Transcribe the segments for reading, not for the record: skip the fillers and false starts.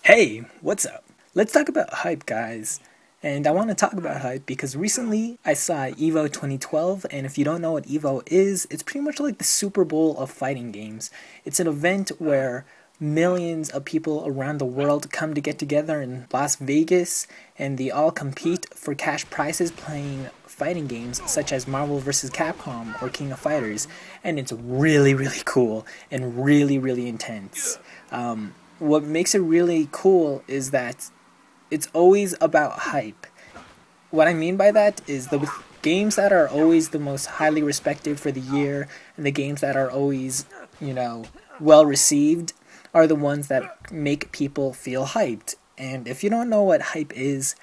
Hey, what's up? Let's talk about hype, guys. And I want to talk about hype because recently I saw EVO 2012, and if you don't know what EVO is, it's pretty much like the Super Bowl of fighting games. It's an event where millions of people around the world come to get together in Las Vegas, and they all compete for cash prizes playing fighting games such as Marvel vs. Capcom or King of Fighters, and it's really cool and really intense. What makes it really cool is that it's always about hype. What I mean by that is the games that are always the most highly respected for the year and the games that are always, well received are the ones that make people feel hyped. And if you don't know what hype is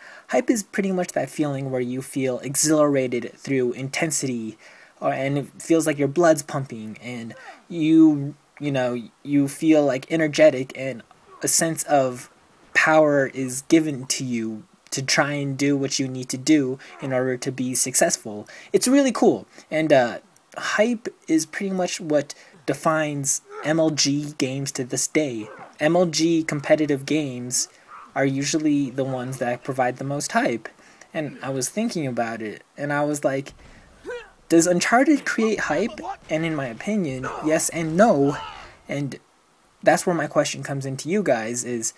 pretty much that feeling where you feel exhilarated through intensity, and it feels like your blood's pumping and you feel like energetic and a sense of power is given to you to try and do what you need to do in order to be successful. It's really cool. And hype is pretty much what defines MLG games to this day. MLG competitive games are usually the ones that provide the most hype. And I was thinking about it, and I was like, does Uncharted create hype? And in my opinion, yes and no. And that's where my question comes into you guys is,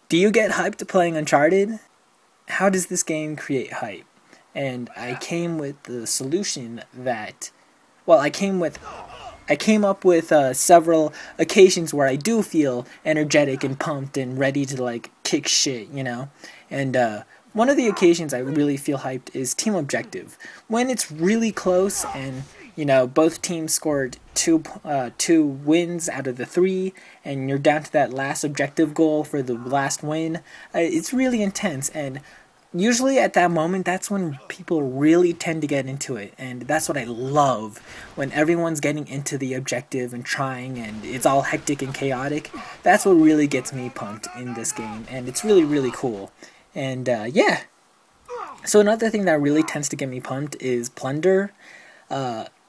do you get hyped playing Uncharted? How does this game create hype? And I came with the solution that, I came up with several occasions where I do feel energetic and pumped and ready to kick shit, And one of the occasions I really feel hyped is team objective. When it's really close and both teams scored two wins out of the 3, and you're down to that last objective goal for the last win. It's really intense, and usually at that moment, that's when people really tend to get into it, and that's what I love, when everyone's getting into the objective and trying, and it's all hectic and chaotic. That's what really gets me pumped in this game, and it's really cool. And yeah. So another thing that really tends to get me pumped is Plunder.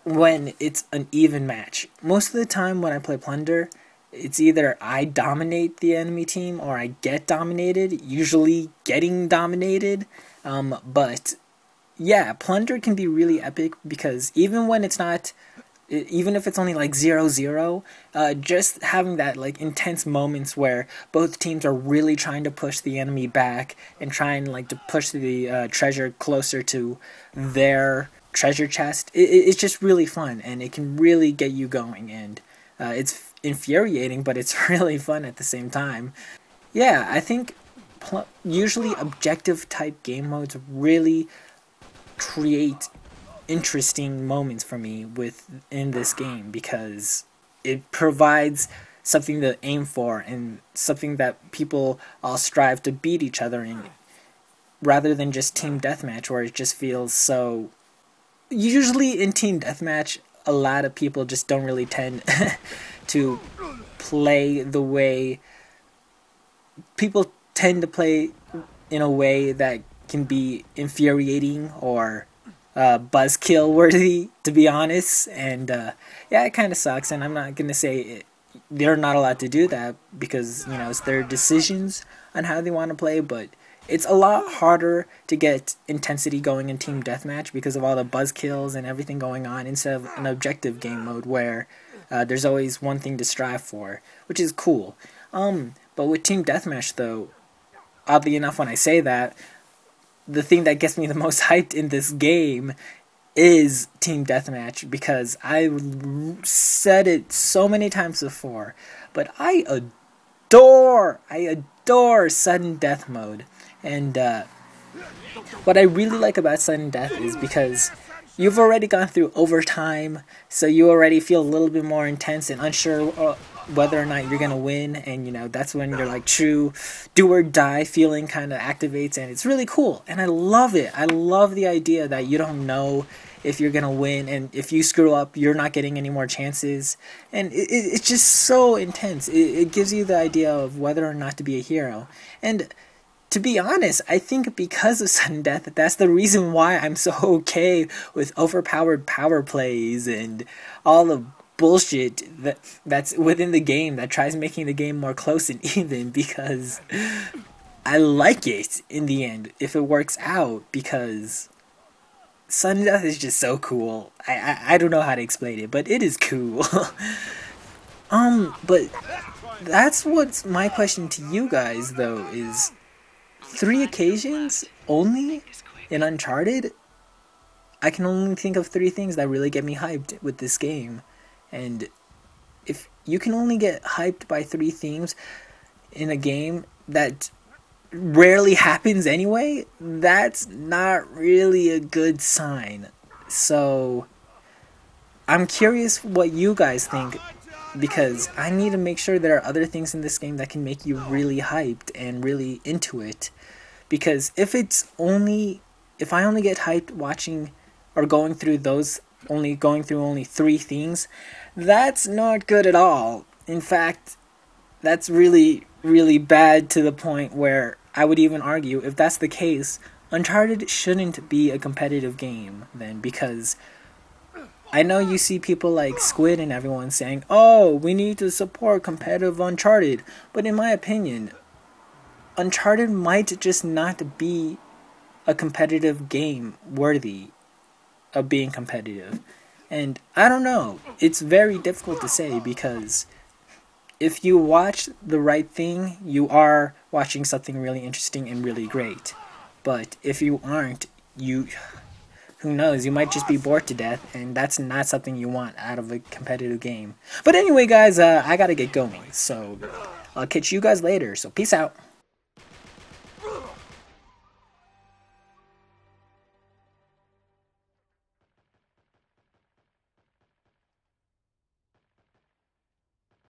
When it's an even match. Most of the time when I play Plunder, it's either I dominate the enemy team or I get dominated, usually getting dominated. But yeah, Plunder can be really epic because even when it's not, even if it's only 0-0, just having that intense moments where both teams are really trying to push the enemy back and trying to push the treasure closer to their treasure chest, it's just really fun, and it can really get you going, and it's infuriating, but it's really fun at the same time. Yeah, I think usually objective type game modes really create interesting moments for me in this game because it provides something to aim for and something that people all strive to beat each other in, rather than just team deathmatch where it just feels so. Usually in team deathmatch, a lot of people just don't really tend to play the way people tend to play, in a way that can be infuriating or buzzkill worthy, to be honest. And yeah, it kind of sucks, and I'm not gonna say they're not allowed to do that because it's their decisions on how they want to play, but it's a lot harder to get intensity going in team deathmatch because of all the buzz kills and everything going on instead of an objective game mode where there's always one thing to strive for, which is cool. But with team deathmatch, though, oddly enough, when I say that, the thing that gets me the most hyped in this game is team deathmatch because I said it so many times before, but I adore sudden death mode. And what I really like about sudden death is because you've already gone through overtime, so you already feel a little bit more intense and unsure whether or not you're going to win, and that's when your true do or die feeling kind of activates, and it's really cool, and I love it. I love the idea that you don't know if you're going to win, and if you screw up, you're not getting any more chances, and it's just so intense. It gives you the idea of whether or not to be a hero, and to be honest, I think because of sudden death, that's the reason why I'm so okay with overpowered power plays and all the bullshit that's within the game that tries making the game more close and even, because I like it in the end if it works out, because sudden death is just so cool. I don't know how to explain it, but it is cool. But that's what's my question to you guys though, is 3 occasions only in Uncharted? I can only think of 3 things that really get me hyped with this game. And if you can only get hyped by 3 themes in a game that rarely happens anyway, that's not really a good sign. So I'm curious what you guys think, because I need to make sure there are other things in this game that can make you really hyped and really into it. Because if I only get hyped watching or going through only 3 things, that's not good at all. In fact, that's really, really bad, to the point where I would even argue, if that's the case, Uncharted shouldn't be a competitive game then, because I know you see people like Squid and everyone saying, oh, we need to support competitive Uncharted, but in my opinion, Uncharted might just not be a competitive game worthy of being competitive. And I don't know, it's very difficult to say, because if you watch the right thing, you are watching something really interesting and really great. But if you aren't, who knows, you might just be bored to death, and that's not something you want out of a competitive game. But anyway guys, I gotta get going, so I'll catch you guys later, so peace out.